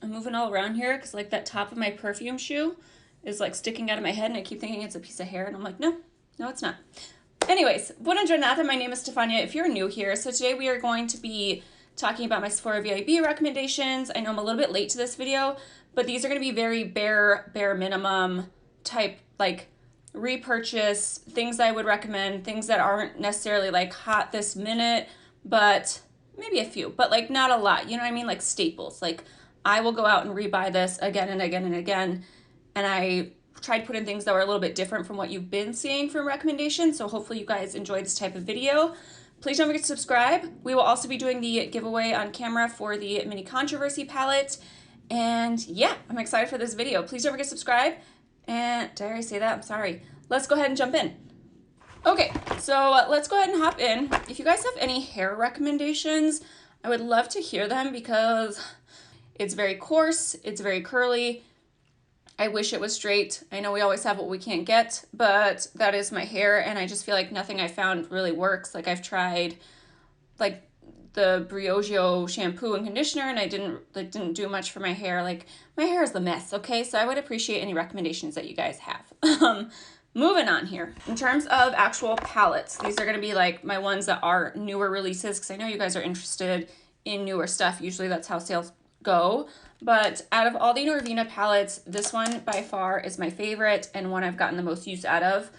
I'm moving all around here because like that top of my perfume shoe is like sticking out of my head and I keep thinking it's a piece of hair and I'm like, no, it's not. Anyways, buona giornata. My name is Stefania if you're new here. So today we are going to be talking about my Sephora Vib recommendations. I know I'm a little bit late to this video, but these are going to be very bare minimum type, like repurchase, things I would recommend, things that aren't necessarily like hot this minute, but maybe a few, but like not a lot, you know what I mean? Like staples. Like I will go out and rebuy this again and again and again. And I tried putting things that were a little bit different from what you've been seeing from recommendations. So hopefully you guys enjoy this type of video. Please don't forget to subscribe. We will also be doing the giveaway on camera for the mini controversy palette. And yeah, I'm excited for this video. Please don't forget to subscribe. And did I already say that? I'm sorry. Let's go ahead and jump in. Okay, so let's go ahead and hop in. If you guys have any hair recommendations, I would love to hear them because it's very coarse, it's very curly. I wish it was straight. I know we always have what we can't get, but that is my hair and I just feel like nothing I found really works. Like I've tried like the Briogeo shampoo and conditioner and it didn't do much for my hair. Like my hair is a mess, okay? So I would appreciate any recommendations that you guys have. Moving on here. In terms of actual palettes, these are going to be like my ones that are newer releases because I know you guys are interested in newer stuff. Usually that's how sales go. But out of all the Norvina palettes, this one by far is my favorite and one I've gotten the most use out of.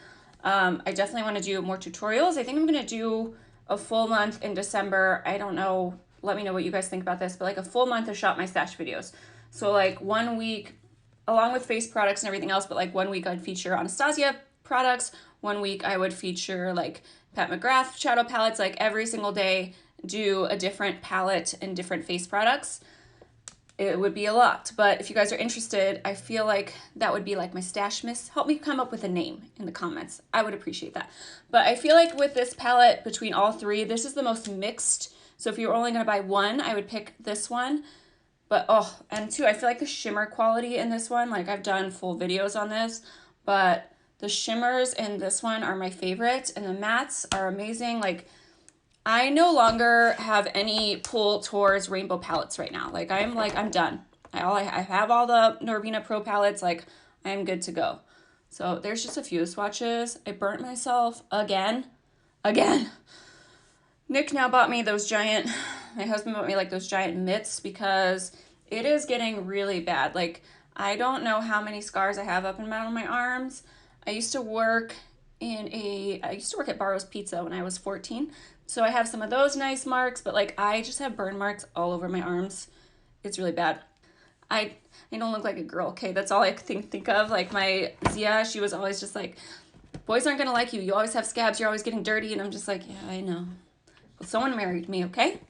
I definitely want to do more tutorials. I think I'm going to do a full month in December. I don't know. Let me know what you guys think about this, but like a full month of Shop My Stash videos. So like 1 week, along with face products and everything else, but like 1 week I'd feature Anastasia products. 1 week I would feature like Pat McGrath shadow palettes, like every single day do a different palette and different face products. It would be a lot, but if you guys are interested, I feel like that would be like my stash miss. Help me come up with a name in the comments. I would appreciate that. But I feel like with this palette, between all three, this is the most mixed. So if you were only gonna buy one, I would pick this one. But oh, and two, I feel like the shimmer quality in this one, like I've done full videos on this, but the shimmers in this one are my favorite and the mattes are amazing. Like I no longer have any pull towards rainbow palettes right now. Like I'm done. I have all the Norvina Pro palettes. Like I'm good to go. So there's just a few swatches. I burnt myself again. Nick now bought me those giant, my husband bought me like those giant mitts because it is getting really bad. Like I don't know how many scars I have up and down on my arms. I used to work at Barrow's Pizza when I was 14. So I have some of those nice marks, but like I just have burn marks all over my arms. It's really bad. I don't look like a girl, okay? That's all I think of. Like my Zia, she was always just like, boys aren't gonna like you. You always have scabs, you're always getting dirty. And I'm just like, yeah, I know. Well, someone married me, okay?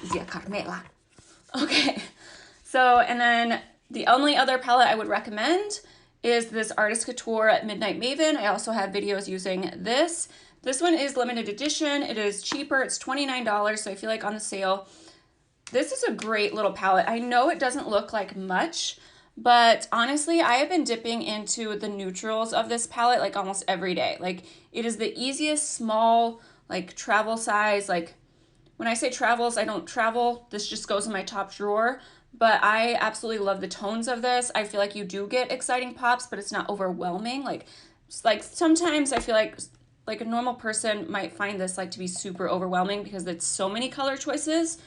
Zia Carmela. Okay, so and then the only other palette I would recommend is this Artist Couture Midnight Maven. I also have videos using this. This one is limited edition. It is cheaper. It's $29, so I feel like on the sale. This is a great little palette. I know it doesn't look like much, but honestly, I have been dipping into the neutrals of this palette like almost every day. Like it is the easiest small, like travel size. Like when I say travels, I don't travel. This just goes in my top drawer. But I absolutely love the tones of this. I feel like you do get exciting pops, but it's not overwhelming. Like sometimes I feel like a normal person might find this like to be super overwhelming because it's so many color choices.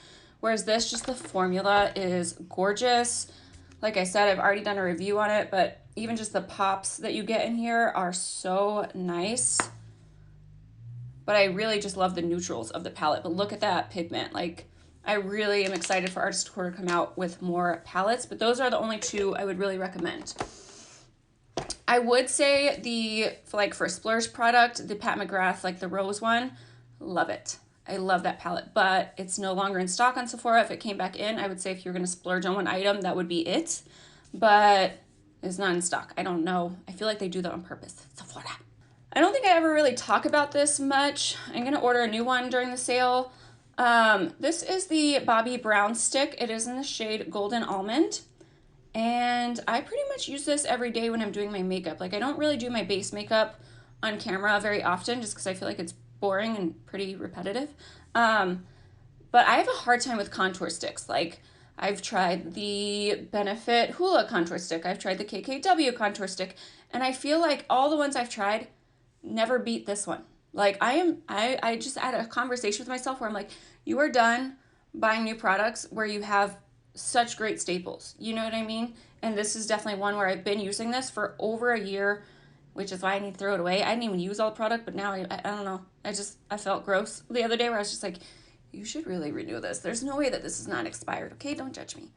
Whereas this, just the formula is gorgeous. Like I said, I've already done a review on it, but even just the pops that you get in here are so nice. But I really just love the neutrals of the palette. But look at that pigment. Like I really am excited for Artist Couture to come out with more palettes, but those are the only two I would really recommend. I would say for a splurge product, the Pat McGrath, like the rose one, love it. I love that palette, but it's no longer in stock on Sephora. If it came back in, I would say if you're gonna splurge on one item, that would be it, but it's not in stock. I don't know. I feel like they do that on purpose. Sephora. I don't think I ever really talk about this much. I'm gonna order a new one during the sale. This is the Bobbi Brown stick. It is in the shade Golden Almond. And I pretty much use this every day when I'm doing my makeup. Like I don't really do my base makeup on camera very often just because I feel like it's boring and pretty repetitive. But I have a hard time with contour sticks. Like I've tried the Benefit Hula contour stick. I've tried the KKW contour stick. And I feel like all the ones I've tried never beat this one. Like I just had a conversation with myself where I'm like, you are done buying new products where you have such great staples. You know what I mean? And this is definitely one where I've been using this for over a year, which is why I need to throw it away. I didn't even use all the product, but now I don't know. I felt gross the other day where I was just like, you should really renew this. There's no way that this is not expired. Okay, don't judge me.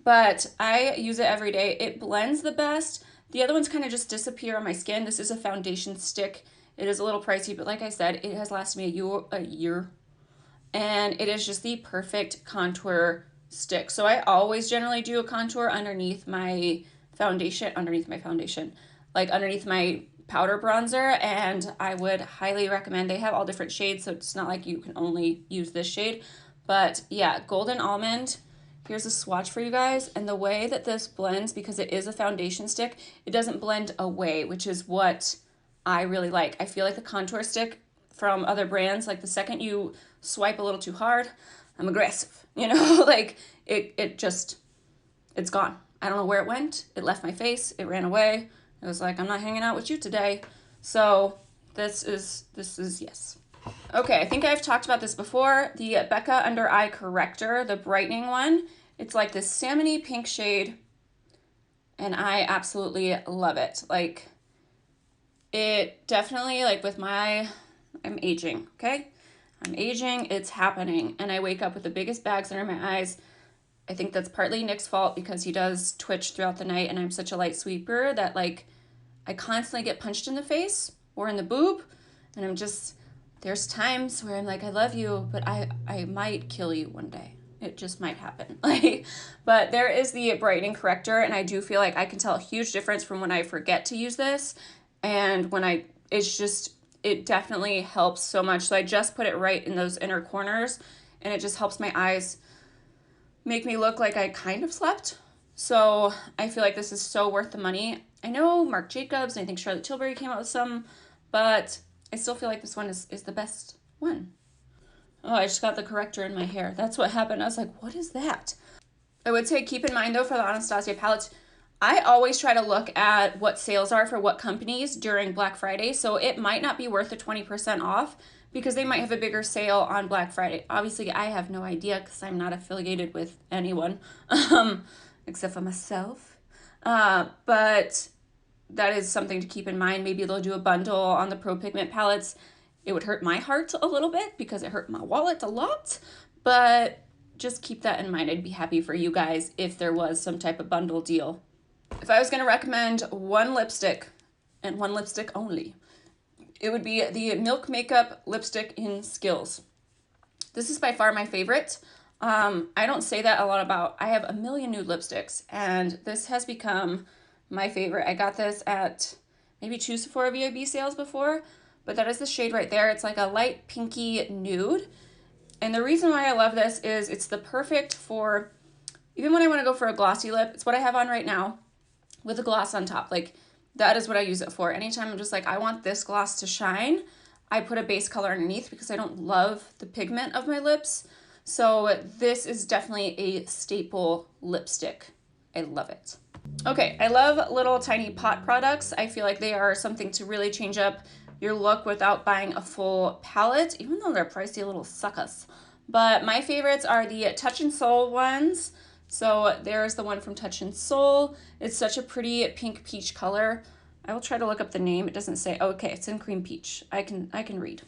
But I use it every day. It blends the best. The other ones kind of just disappear on my skin. This is a foundation stick. It is a little pricey, but like I said, it has lasted me a year. And it is just the perfect contour stick. So I always generally do a contour underneath my foundation, like underneath my powder bronzer, and I would highly recommend. They have all different shades, so it's not like you can only use this shade. But yeah, Golden Almond. Here's a swatch for you guys, and the way that this blends, because it is a foundation stick, it doesn't blend away, which is what I really like. I feel like the contour stick from other brands, like the second you swipe a little too hard, I'm aggressive, you know, like it's gone. I don't know where it went. It left my face. It ran away. It was like, I'm not hanging out with you today. So this is yes. Okay, I think I've talked about this before. The Becca Under Eye Corrector, the brightening one. It's like this salmony pink shade, and I absolutely love it. Like, it definitely, like with I'm aging, okay? I'm aging, it's happening, and I wake up with the biggest bags under my eyes. I think that's partly Nick's fault because he does twitch throughout the night, and I'm such a light sleeper that, like, I constantly get punched in the face or in the boob, and there's times where I'm like, I love you, but I might kill you one day. It just might happen. Like, but there is the brightening corrector, and I do feel like I can tell a huge difference from when I forget to use this and when it definitely helps so much. So I just put it right in those inner corners, and it just helps my eyes make me look like I kind of slept. So I feel like this is so worth the money. I know Marc Jacobs, and I think Charlotte Tilbury came out with some, but I still feel like this one is the best one. Oh, I just got the corrector in my hair. That's what happened. I was like, what is that? I would say keep in mind, though, for the Anastasia palettes, I always try to look at what sales are for what companies during Black Friday. So it might not be worth the 20% off because they might have a bigger sale on Black Friday. Obviously, I have no idea because I'm not affiliated with anyone except for myself. But that is something to keep in mind. Maybe they'll do a bundle on the Pro Pigment palettes. It would hurt my heart a little bit because it hurt my wallet a lot, but just keep that in mind. I'd be happy for you guys if there was some type of bundle deal. If I was going to recommend one lipstick and one lipstick only, it would be the Milk Makeup lipstick in Skills. This is by far my favorite. I don't say that a lot about, I have a million nude lipsticks, and this has become my favorite. I got this at maybe 2 Sephora Vib sales before, but that is the shade right there. It's like a light pinky nude. And the reason why I love this is it's the perfect for, even when I want to go for a glossy lip, it's what I have on right now with a gloss on top. Like, that is what I use it for. Anytime I'm just like, I want this gloss to shine, I put a base color underneath because I don't love the pigment of my lips. So this is definitely a staple lipstick. I love it. Okay, I love little tiny pot products. I feel like they are something to really change up your look without buying a full palette, even though they're pricey little suckers. But my favorites are the Touch and Soul ones. So there's the one from Touch and Soul. It's such a pretty pink peach color. I will try to look up the name. It doesn't say, oh, okay, it's in cream peach. I can read.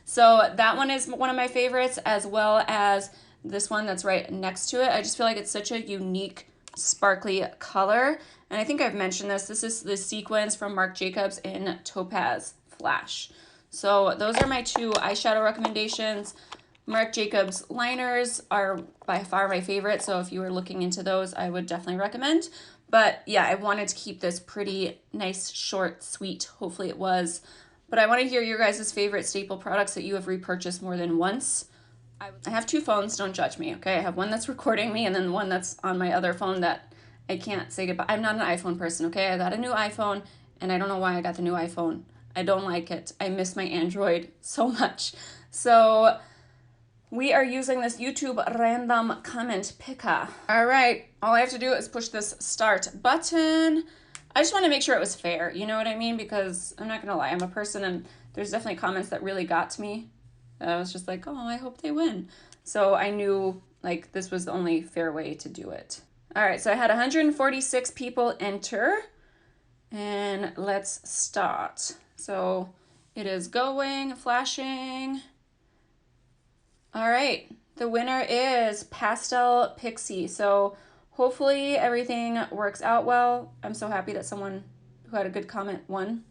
So that one is one of my favorites, as well as this one that's right next to it. I just feel like it's such a unique, sparkly color. And I think I've mentioned this. This is the sequins from Marc Jacobs in Topaz Flash. So those are my two eyeshadow recommendations. Marc Jacobs liners are by far my favorite. So if you were looking into those, I would definitely recommend. But yeah, I wanted to keep this pretty nice, short, sweet. Hopefully it was. But I want to hear your guys' favorite staple products that you have repurchased more than once. I have two phones, don't judge me, okay? I have one that's recording me and then one that's on my other phone that I can't say goodbye. I'm not an iPhone person, okay? I got a new iPhone, and I don't know why I got the new iPhone. I don't like it. I miss my Android so much. So we are using this YouTube random comment picker. All right, all I have to do is push this start button. I just want to make sure it was fair, you know what I mean? Because I'm not gonna lie, I'm a person and there's definitely comments that really got to me. I was just like, oh, I hope they win. So I knew like this was the only fair way to do it. All right, so I had 146 people enter, and let's start. So it is going, flashing. All right, the winner is Pastel Pixie. So hopefully everything works out well. I'm so happy that someone who had a good comment won.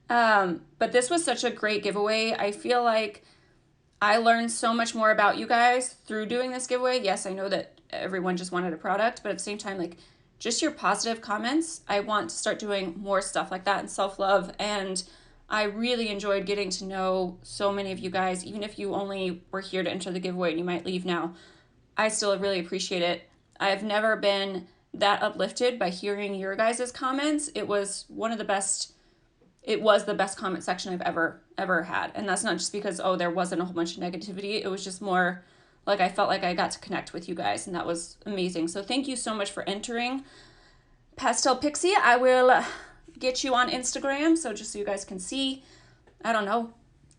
But this was such a great giveaway. I feel like I learned so much more about you guys through doing this giveaway. Yes, I know that everyone just wanted a product, but at the same time, like just your positive comments. I want to start doing more stuff like that in self-love, and I really enjoyed getting to know so many of you guys. Even if you only were here to enter the giveaway and you might leave now, I still really appreciate it. I've never been that uplifted by hearing your guys' comments. It was the best comment section I've ever had. And that's not just because, oh, there wasn't a whole bunch of negativity. It was just more like I felt like I got to connect with you guys, and that was amazing. So thank you so much for entering. Pastel Pixie, I will get you on Instagram, so just so you guys can see. I don't know.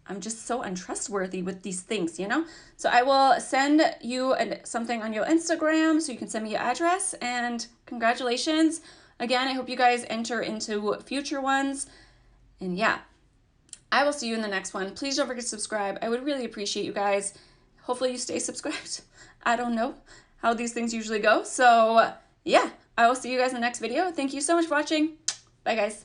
I'm just so untrustworthy with these things, you know? So I will send you something on your Instagram so you can send me your address, and congratulations. Again, I hope you guys enter into future ones. And yeah, I will see you in the next one. Please don't forget to subscribe. I would really appreciate you guys. Hopefully you stay subscribed. I don't know how these things usually go. So yeah, I will see you guys in the next video. Thank you so much for watching. Bye guys.